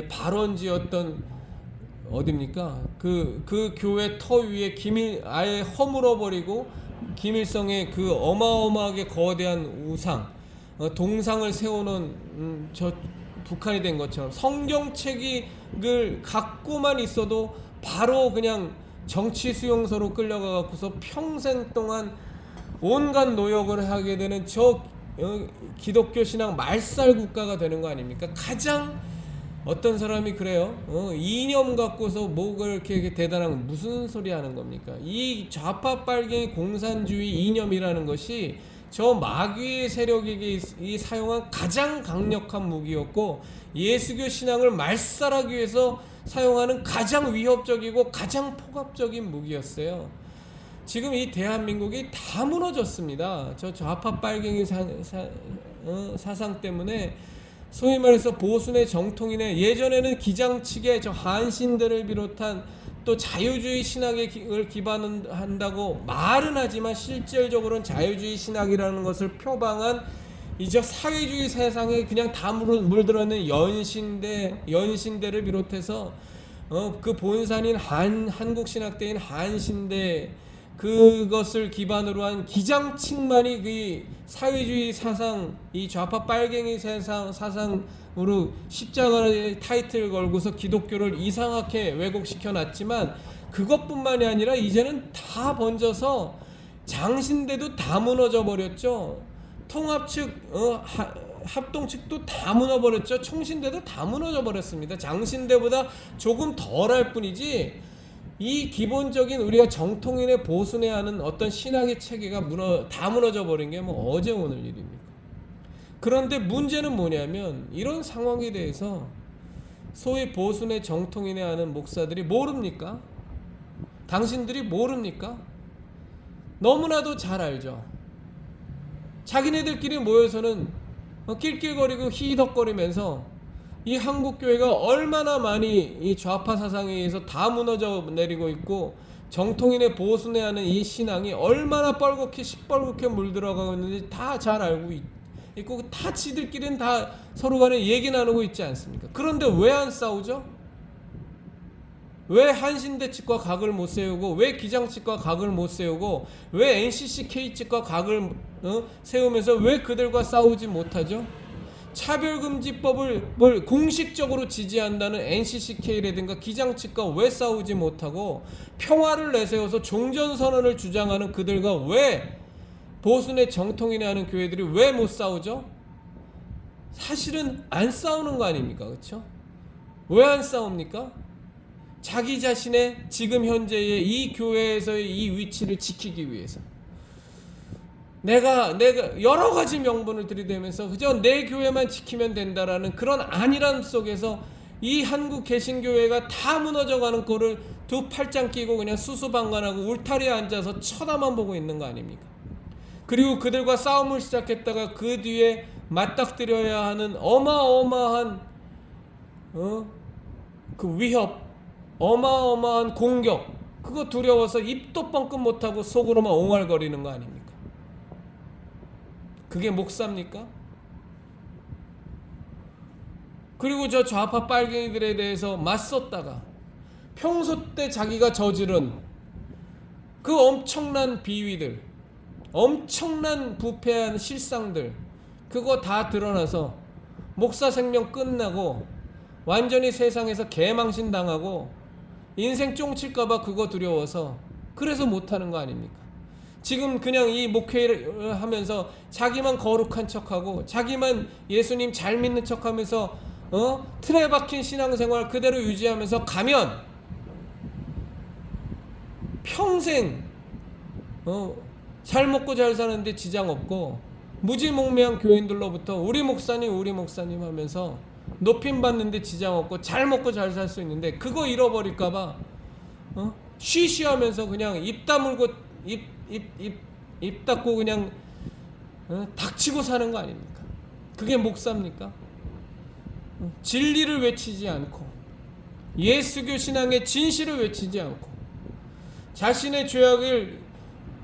발원지였던 어딥니까? 그 교회 터 위에 아예 허물어 버리고 김일성의 그 어마어마하게 거대한 우상, 동상을 세워놓은 저 북한이 된 것처럼 성경책을 갖고만 있어도 바로 그냥 정치 수용소로 끌려가 갖고서 평생 동안 온갖 노역을 하게 되는 저 기독교 신앙 말살 국가가 되는 거 아닙니까? 가장 어떤 사람이 그래요. 이념 갖고서 뭐가 이렇게 대단한 무슨 소리 하는 겁니까? 이 좌파 빨갱이 공산주의 이념이라는 것이 저 마귀의 세력에게 사용한 가장 강력한 무기였고, 예수교 신앙을 말살하기 위해서 사용하는 가장 위협적이고 가장 폭압적인 무기였어요. 지금 이 대한민국이 다 무너졌습니다. 저 좌파 빨갱이 사상 때문에 소위 말해서 보수의 정통인의 예전에는 기장측의 저 한신들을 비롯한 또 자유주의 신학을 기반한다고 말은 하지만 실질적으로는 자유주의 신학이라는 것을 표방한 이제 사회주의 세상에 그냥 다 물들어있는 연신대를 비롯해서 그 본산인 한국신학대인 한신대, 그것을 기반으로 한 기장측만이 그 사회주의 사상, 이 좌파 빨갱이 사상으로 십자가의 타이틀을 걸고서 기독교를 이상하게 왜곡시켜 놨지만, 그것뿐만이 아니라 이제는 다 번져서 장신대도 다 무너져 버렸죠. 통합측, 합동측도 다 무너버렸죠. 총신대도 다 무너져 버렸습니다. 장신대보다 조금 덜할 뿐이지, 이 기본적인 우리가 정통인의 보순해하는 어떤 신학의 체계가 다 무너져 버린 게 뭐 어제 오늘 일입니까? 그런데 문제는 뭐냐면, 이런 상황에 대해서 소위 보순의 정통인에 하는 목사들이 모릅니까? 당신들이 모릅니까? 너무나도 잘 알죠. 자기네들끼리 모여서는 낄낄거리고 히덕거리면서 이 한국교회가 얼마나 많이 이 좌파 사상에 의해서 다 무너져 내리고 있고, 정통인의 보순해하는 이 신앙이 얼마나 시뻘겋게 물들어가고 있는지 다 잘 알고 있고, 다 지들끼리는 다 서로 간에 얘기 나누고 있지 않습니까? 그런데 왜 안 싸우죠? 왜 한신대 측과 각을 못 세우고, 왜 기장 측과 각을 못 세우고, 왜 NCCK 측과 각을 세우면서 왜 그들과 싸우지 못하죠? 차별금지법을 공식적으로 지지한다는 NCCK라든가 기장 측과 왜 싸우지 못하고, 평화를 내세워서 종전선언을 주장하는 그들과 왜 보순의 정통인이 하는 교회들이 왜 못 싸우죠? 사실은 안 싸우는 거 아닙니까? 그렇죠? 왜 안 싸웁니까? 자기 자신의 지금 현재의 이 교회에서의 이 위치를 지키기 위해서, 내가 여러 가지 명분을 들이대면서 그저 내 교회만 지키면 된다라는 그런 안일함 속에서 이 한국 개신교회가 다 무너져가는 꼴을 두 팔짱 끼고 그냥 수수방관하고 울타리에 앉아서 쳐다만 보고 있는 거 아닙니까? 그리고 그들과 싸움을 시작했다가 그 뒤에 맞닥뜨려야 하는 어마어마한 그 위협, 어마어마한 공격, 그거 두려워서 입도 뻥끗 못하고 속으로만 옹알거리는 거 아닙니까? 그게 목사입니까? 그리고 저 좌파 빨갱이들에 대해서 맞섰다가 평소 때 자기가 저지른 그 엄청난 비위들, 엄청난 부패한 실상들, 그거 다 드러나서 목사 생명 끝나고 완전히 세상에서 개망신 당하고 인생 쫑칠까봐 그거 두려워서 그래서 못하는 거 아닙니까? 지금 그냥 이 목회를 하면서 자기만 거룩한 척하고 자기만 예수님 잘 믿는 척하면서 틀에 박힌 신앙생활 그대로 유지하면서 가면 평생 잘 먹고 잘 사는데 지장 없고, 무지몽매한 교인들로부터 우리 목사님 하면서 높임 받는데 지장 없고 잘 먹고 잘 살 수 있는데, 그거 잃어버릴까봐 쉬쉬하면서 그냥 입 다물고 입 닫고 그냥 닥치고 사는 거 아닙니까? 그게 목사입니까? 진리를 외치지 않고 예수교 신앙의 진실을 외치지 않고 자신의 죄악을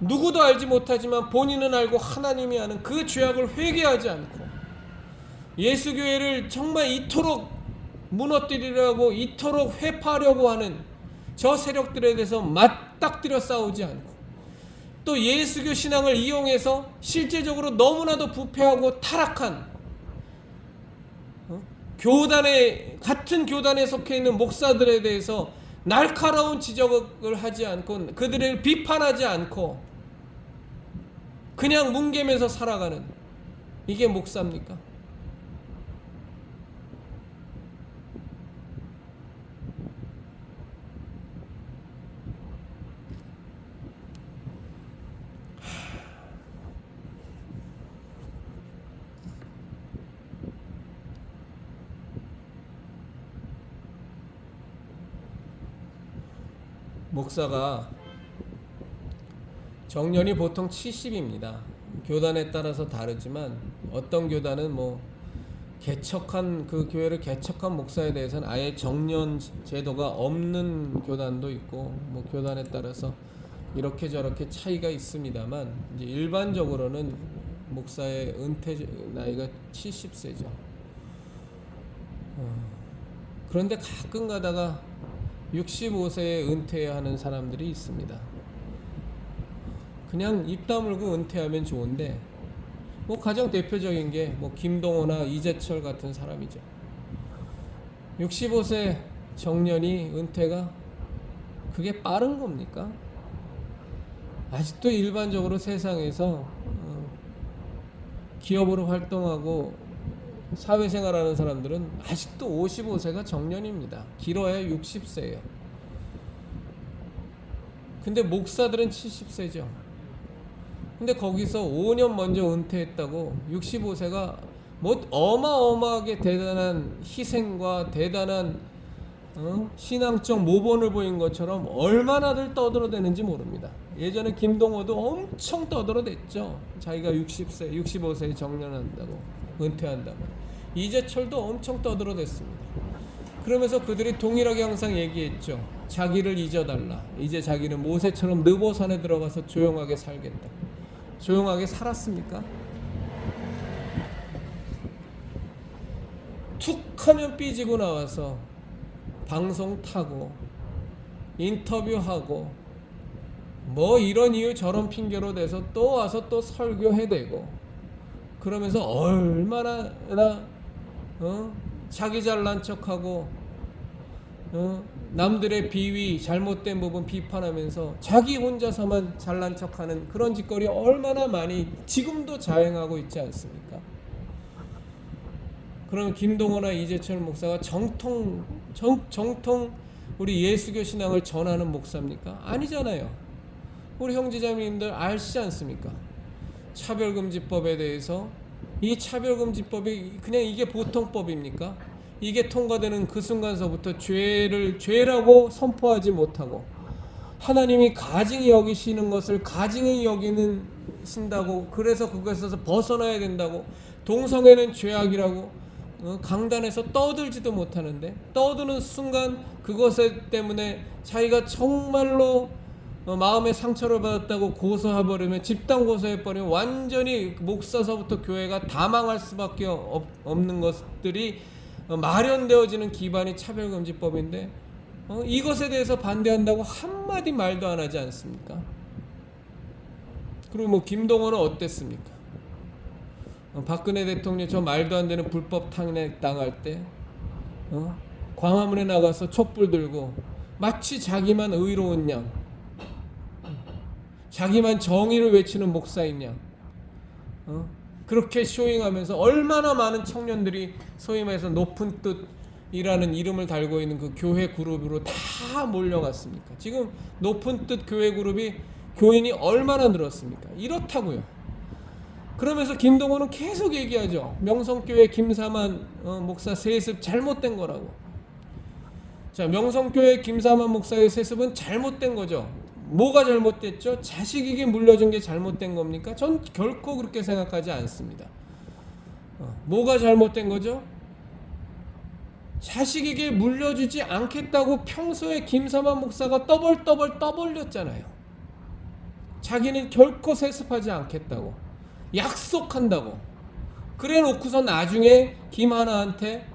누구도 알지 못하지만 본인은 알고 하나님이 아는 그 죄악을 회개하지 않고 예수교회를 정말 이토록 무너뜨리려고 이토록 회파하려고 하는 저 세력들에 대해서 맞닥뜨려 싸우지 않고 또 예수교 신앙을 이용해서 실제적으로 너무나도 부패하고 타락한 같은 교단에 속해 있는 목사들에 대해서 날카로운 지적을 하지 않고 그들을 비판하지 않고 그냥 뭉개면서 살아가는 이게 목사입니까? 목사가 정년이 보통 70입니다. 교단에 따라서 다르지만 어떤 교단은 그 교회를 개척한 목사에 대해서는 아예 정년 제도가 없는 교단도 있고 교단에 따라서 이렇게 저렇게 차이가 있습니다만 이제 일반적으로는 목사의 은퇴 나이가 70세죠. 그런데 가끔 가다가 65세에 은퇴하는 사람들이 있습니다. 그냥 입 다물고 은퇴하면 좋은데 가장 대표적인 게 김동호나 이재철 같은 사람이죠. 65세 정년이 은퇴가 그게 빠른 겁니까? 아직도 일반적으로 세상에서 기업으로 활동하고 사회생활하는 사람들은 아직도 55세가 정년입니다. 길어야 60세예요. 근데 목사들은 70세죠. 근데 거기서 5년 먼저 은퇴했다고 65세가 어마어마하게 대단한 희생과 대단한 신앙적 모범을 보인 것처럼 얼마나들 떠들어대는지 모릅니다. 예전에 김동호도 엄청 떠들어댔죠. 자기가 65세에 정년한다고 은퇴한다고. 이재철도 엄청 떠들어댔습니다. 그러면서 그들이 동일하게 항상 얘기했죠. 자기를 잊어달라. 이제 자기는 모세처럼 느보산에 들어가서 조용하게 살겠다. 조용하게 살았습니까? 툭 하면 삐지고 나와서 방송 타고 인터뷰하고 이런 이유 저런 핑계로 대서 또 와서 또 설교해대고 그러면서 얼마나 자기 잘난 척하고 남들의 비위 잘못된 부분 비판하면서 자기 혼자서만 잘난 척하는 그런 짓거리 얼마나 많이 지금도 자행하고 있지 않습니까? 그럼 김동호나 이재철 목사가 정통 우리 예수교 신앙을 전하는 목사입니까? 아니잖아요. 우리 형제자매님들 아시지 않습니까? 차별금지법에 대해서 이 차별금지법이 그냥 이게 보통법입니까? 이게 통과되는 그 순간서부터 죄라고 선포하지 못하고 하나님이 가증히 여기시는 것을 가증히 여기신다고 그래서 그것에서 벗어나야 된다고 동성애는 죄악이라고 강단에서 떠들지도 못하는데 떠드는 순간 그것 때문에 자기가 정말로 마음의 상처를 받았다고 고소해버리면 집단 고소해버리면 완전히 목사서부터 교회가 다 망할 수밖에 없는 것들이 마련되어지는 기반이 차별금지법인데 이것에 대해서 반대한다고 한마디 말도 안 하지 않습니까? 그리고 김동호는 어땠습니까? 박근혜 대통령 저 말도 안 되는 불법 탄핵 당할 때 광화문에 나가서 촛불 들고 마치 자기만 의로운 양 자기만 정의를 외치는 목사인 양 그렇게 쇼잉하면서 얼마나 많은 청년들이 소위 말해서 높은 뜻이라는 이름을 달고 있는 그 교회 그룹으로 다 몰려갔습니까? 지금 높은 뜻 교회 그룹이 교인이 얼마나 늘었습니까? 이렇다고요. 그러면서 김동호는 계속 얘기하죠. 명성교회 김사만 목사 세습 잘못된 거라고. 자, 명성교회 김사만 목사의 세습은 잘못된 거죠. 뭐가 잘못됐죠? 자식에게 물려준 게 잘못된 겁니까? 전 결코 그렇게 생각하지 않습니다. 뭐가 잘못된 거죠? 자식에게 물려주지 않겠다고 평소에 김삼환 목사가 떠벌렸잖아요. 자기는 결코 세습하지 않겠다고 약속한다고. 그래 놓고서 나중에 김하나한테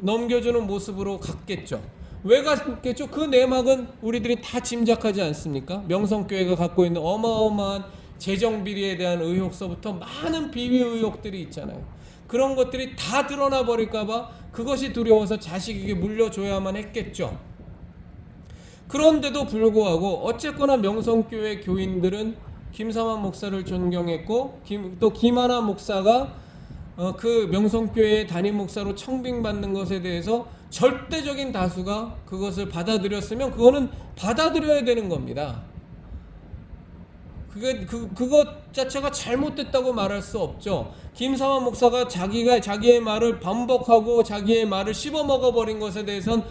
넘겨주는 모습으로 갔겠죠. 왜 갔겠죠? 그 내막은 우리들이 다 짐작하지 않습니까? 명성교회가 갖고 있는 어마어마한 재정비리에 대한 의혹서부터 많은 비위 의혹들이 있잖아요. 그런 것들이 다 드러나 버릴까봐 그것이 두려워서 자식에게 물려줘야만 했겠죠. 그런데도 불구하고 어쨌거나 명성교회 교인들은 김삼환 목사를 존경했고, 또 김하나 목사가 그 명성교회 담임 목사로 청빙받는 것에 대해서 절대적인 다수가 그것을 받아들였으면 그거는 받아들여야 되는 겁니다. 그것 자체가 잘못됐다고 말할 수 없죠. 김삼환 목사가 자기의 말을 반복하고 자기의 말을 씹어먹어버린 것에 대해서는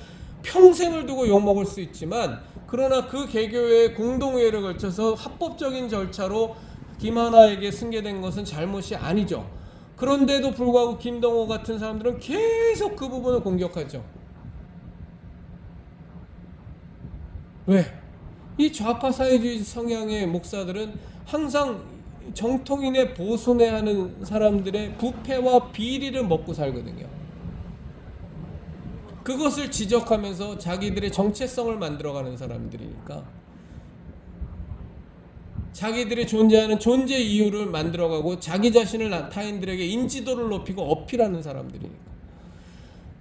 평생을 두고 욕먹을 수 있지만, 그러나 그 개교회의 공동회의를 걸쳐서 합법적인 절차로 김하나에게 승계된 것은 잘못이 아니죠. 그런데도 불구하고 김동호 같은 사람들은 계속 그 부분을 공격하죠. 왜? 이 좌파 사회주의 성향의 목사들은 항상 정통인의 보순회하는 사람들의 부패와 비리를 먹고 살거든요. 그것을 지적하면서 자기들의 정체성을 만들어가는 사람들이니까, 자기들이 존재하는 존재 이유를 만들어가고 자기 자신을 타인들에게 인지도를 높이고 어필하는 사람들이니까.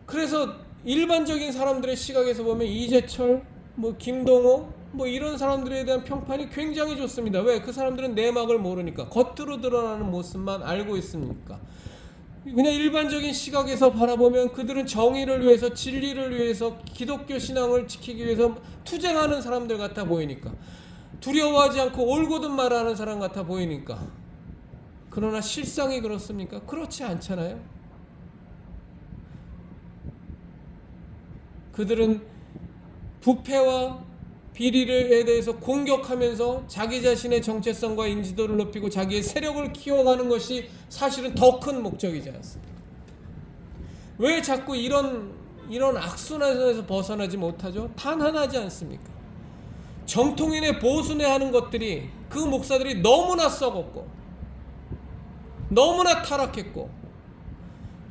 그래서 일반적인 사람들의 시각에서 보면 이재철, 김동호 이런 사람들에 대한 평판이 굉장히 좋습니다. 왜? 그 사람들은 내막을 모르니까, 겉으로 드러나는 모습만 알고 있으니까. 그냥 일반적인 시각에서 바라보면 그들은 정의를 위해서, 진리를 위해서, 기독교 신앙을 지키기 위해서 투쟁하는 사람들 같아 보이니까, 두려워하지 않고 올곧은 말하는 사람 같아 보이니까. 그러나 실상이 그렇습니까? 그렇지 않잖아요. 그들은 부패와 비리에 대해서 공격하면서 자기 자신의 정체성과 인지도를 높이고 자기의 세력을 키워가는 것이 사실은 더 큰 목적이지 않습니까? 왜 자꾸 이런 악순환에서 벗어나지 못하죠? 단 하나지 않습니까? 정통인의 보순회 하는 것들이, 그 목사들이 너무나 썩었고 너무나 타락했고,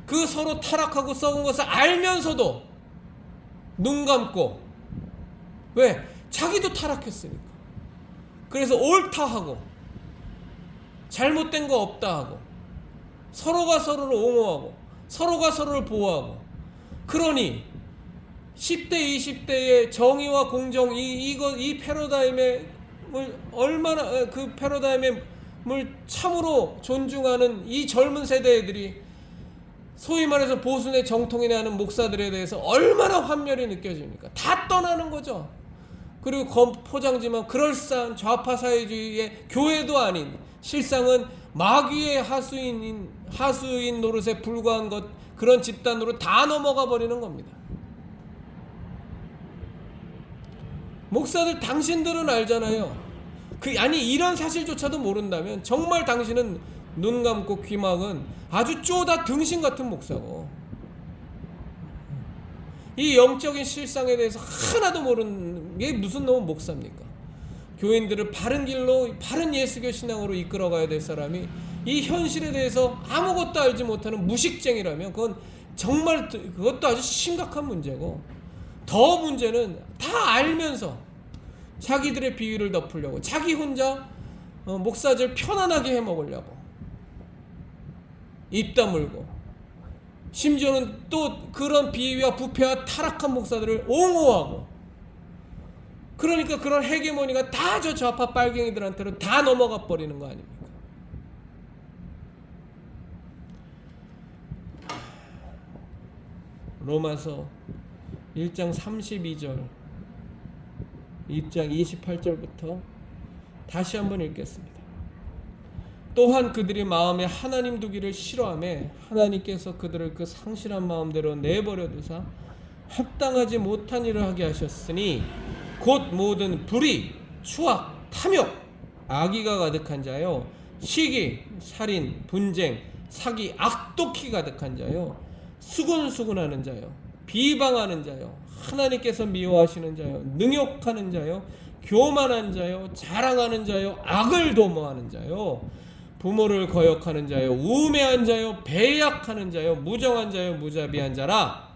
그 서로 타락하고 썩은 것을 알면서도 눈 감고, 왜? 자기도 타락했으니까. 그래서 옳다 하고 잘못된 거 없다 하고, 서로가 서로를 옹호하고 서로가 서로를 보호하고, 그러니 10대 20대의 정의와 공정, 이 패러다임을 얼마나, 그 패러다임을 참으로 존중하는 이 젊은 세대 애들이 소위 말해서 보순의 정통인에 하는 목사들에 대해서 얼마나 환멸이 느껴집니까? 다 떠나는 거죠. 그리고 포장지만 그럴싸한 좌파 사회주의의 교회도 아닌, 실상은 마귀의 하수인 노릇에 불과한 그런 집단으로 다 넘어가 버리는 겁니다. 목사들, 당신들은 알잖아요. 이런 사실조차도 모른다면 정말 당신은 눈 감고 귀 막은 아주 쪼다 등신 같은 목사고, 이 영적인 실상에 대해서 하나도 모르는 게 무슨 놈은 목사입니까? 교인들을 바른 길로, 바른 예수교 신앙으로 이끌어가야 될 사람이 이 현실에 대해서 아무것도 알지 못하는 무식쟁이라면 그건 정말, 그것도 아주 심각한 문제고, 더 문제는 다 알면서 자기들의 비위를 덮으려고, 자기 혼자 목사질 편안하게 해먹으려고 입 다물고, 심지어는 또 그런 비위와 부패와 타락한 목사들을 옹호하고, 그러니까 그런 헤게모니가 다 저 좌파 빨갱이들한테로 다 넘어가 버리는 거 아닙니까? 로마서 1장 32절, 2장 28절부터 다시 한번 읽겠습니다. 또한 그들이 마음에 하나님 두기를 싫어하며 하나님께서 그들을 그 상실한 마음대로 내버려 두사 합당하지 못한 일을 하게 하셨으니 곧 모든 불의, 수악, 탐욕, 악의가 가득한 자요, 시기, 살인, 분쟁, 사기, 악독히 가득한 자요, 수군수군하는 자요, 비방하는 자요, 하나님께서 미워하시는 자요, 능욕하는 자요, 교만한 자요, 자랑하는 자요, 악을 도모하는 자요, 부모를 거역하는 자요, 우매한 자요, 배약하는 자요, 무정한 자요, 무자비한 자라.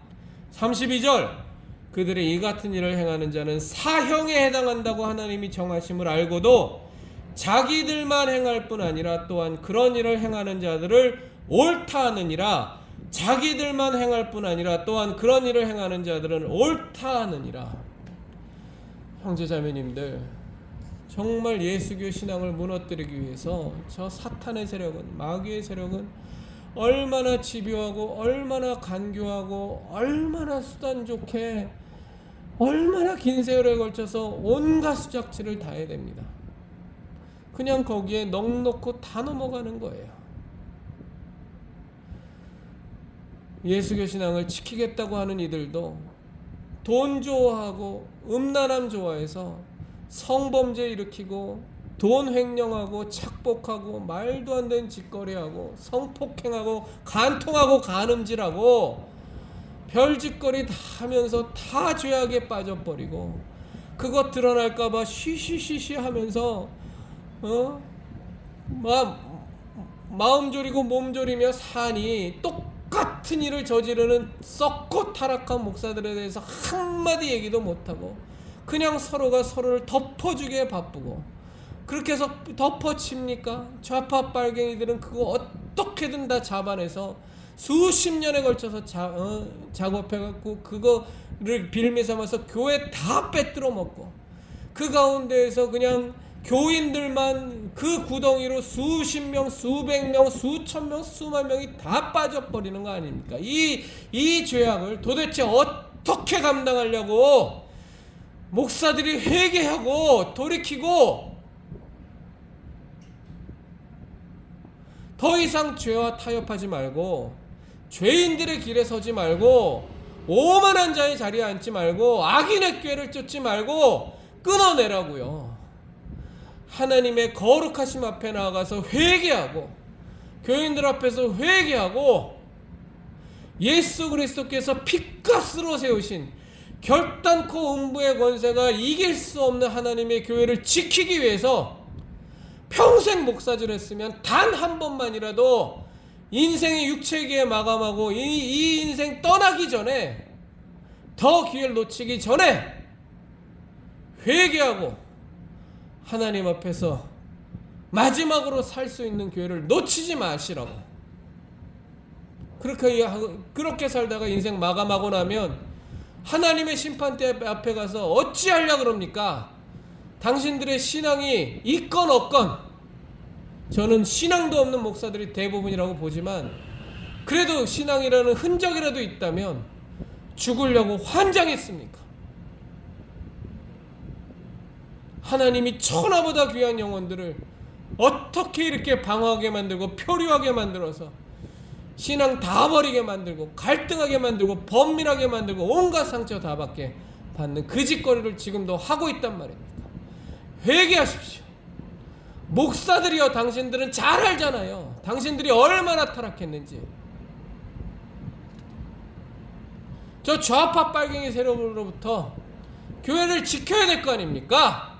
32절 그들의 이 같은 일을 행하는 자는 사형에 해당한다고 하나님이 정하심을 알고도 자기들만 행할 뿐 아니라 또한 그런 일을 행하는 자들을 옳다 하느니라. 자기들만 행할 뿐 아니라 또한 그런 일을 행하는 자들은 옳다 하느니라. 형제자매님들, 정말 예수교 신앙을 무너뜨리기 위해서 저 사탄의 세력은, 마귀의 세력은 얼마나 집요하고 얼마나 간교하고 얼마나 수단 좋게 얼마나 긴 세월에 걸쳐서 온갖 수작질을 다 해야 됩니다. 그냥 거기에 넋놓고 다 넘어가는 거예요. 예수교 신앙을 지키겠다고 하는 이들도 돈 좋아하고 음란함 좋아해서 성범죄 일으키고 돈 횡령하고 착복하고 말도 안 되는 짓거리하고 성폭행하고 간통하고 간음질하고 별짓거리 다 하면서 다 죄악에 빠져버리고 그것 드러날까봐 쉬쉬쉬쉬 하면서 마음 졸이고 몸 졸이며 사니 똑같은 일을 저지르는 썩고 타락한 목사들에 대해서 한마디 얘기도 못하고 그냥 서로가 서로를 덮어주기에 바쁘고, 그렇게 해서 덮어칩니까? 좌파 빨갱이들은 그거 어떻게든 다 잡아내서 수십 년에 걸쳐서 작업해갖고 그거를 빌미 삼아서 교회 다 빼들어 먹고, 그 가운데에서 그냥 교인들만 그 구덩이로 수십 명, 수백 명, 수천 명, 수만 명이 다 빠져버리는 거 아닙니까? 이 죄악을 도대체 어떻게 감당하려고 목사들이 회개하고 돌이키고 더 이상 죄와 타협하지 말고 죄인들의 길에 서지 말고 오만한 자의 자리에 앉지 말고 악인의 꾀를 쫓지 말고 끊어내라고요. 하나님의 거룩하심 앞에 나아가서 회개하고 교인들 앞에서 회개하고 예수 그리스도께서 피값으로 세우신 결단코 음부의 권세가 이길 수 없는 하나님의 교회를 지키기 위해서 평생 목사질 했으면 단 한 번만이라도 인생의 육체기에 마감하고 이 인생 떠나기 전에, 더 기회를 놓치기 전에 회개하고 하나님 앞에서 마지막으로 살 수 있는 기회를 놓치지 마시라고. 그렇게 살다가 인생 마감하고 나면 하나님의 심판대 앞에 가서 어찌하려 그럽니까? 당신들의 신앙이 있건 없건, 저는 신앙도 없는 목사들이 대부분이라고 보지만 그래도 신앙이라는 흔적이라도 있다면 죽으려고 환장했습니까? 하나님이 천하보다 귀한 영혼들을 어떻게 이렇게 방황하게 만들고 표류하게 만들어서 신앙 다 버리게 만들고 갈등하게 만들고 범민하게 만들고 온갖 상처 다 받는 그 짓거리를 지금도 하고 있단 말입니다. 회개하십시오. 목사들이여, 당신들은 잘 알잖아요. 당신들이 얼마나 타락했는지. 저 좌파 빨갱이 세력으로부터 교회를 지켜야 될 거 아닙니까?